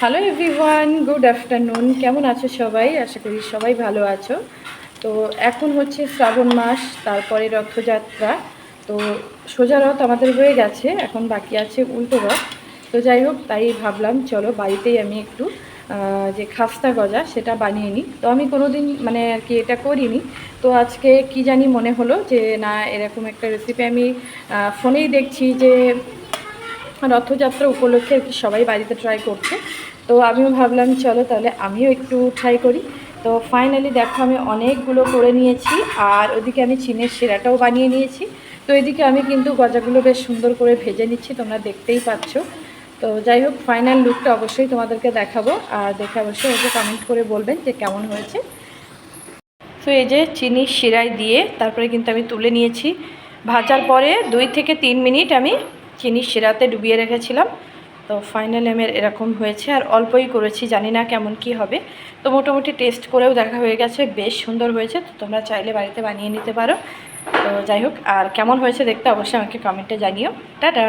Hello everyone, good afternoon. কেমন আছো সবাই? আশা করি সবাই ভালো আছো। তো এখন হচ্ছে শ্রাবণ মাস, তারপরে রথযাত্রা। তো সোজা রথ আমাদের হয়ে গেছে, এখন বাকি আছে উল্টো রথ। তো যাই হোক, তাই ভাবলাম চলো বাড়িতেই আমি একটু যে খাস্তা গজা সেটা বানিয়ে নিই। তো আমি কোনো দিন মানে আর কি এটা করিনি। তো আজকে কি জানি মনে হলো যে না, এরকম একটা রেসিপি আমি ফোনেই দেখছি যে রথযাত্রা উপলক্ষে আর কি সবাই বাড়িতে ট্রাই করছে। তো আমিও ভাবলাম চলো তাহলে আমিও একটু ট্রাই করি। তো ফাইনালি দেখো আমি অনেকগুলো করে নিয়েছি, আর ওদিকে আমি চিনের শিরাটাও বানিয়ে নিয়েছি। তো এদিকে আমি কিন্তু গজাগুলো বেশ সুন্দর করে ভেজে নিচ্ছি, তোমরা দেখতেই পাচ্ছ। তো যাই হোক, ফাইনাল লুকটা অবশ্যই তোমাদেরকে দেখাবো, আর দেখে অবশ্যই ওকে কমেন্ট করে বলবেন যে কেমন হয়েছে। তো এই যে চিনির শিরায় দিয়ে তারপরে কিন্তু আমি তুলে নিয়েছি। ভাজার পরে 2 থেকে 3 মিনিট আমি চিনির শিরাতে ডুবিয়ে রেখেছিলাম। তো ফাইনালি আমার এরকম হয়েছে, আর অল্পই করেছি, জানি না কেমন কি হবে। তো মোটামুটি টেস্ট করেও দেখা হয়ে গেছে, বেশ সুন্দর হয়েছে। তো তোমরা চাইলে বাড়িতে বানিয়ে নিতে পারো। তো যাই হোক, আর কেমন হয়েছে দেখতে অবশ্যই আমাকে কমেন্টে জানিও। টাটা।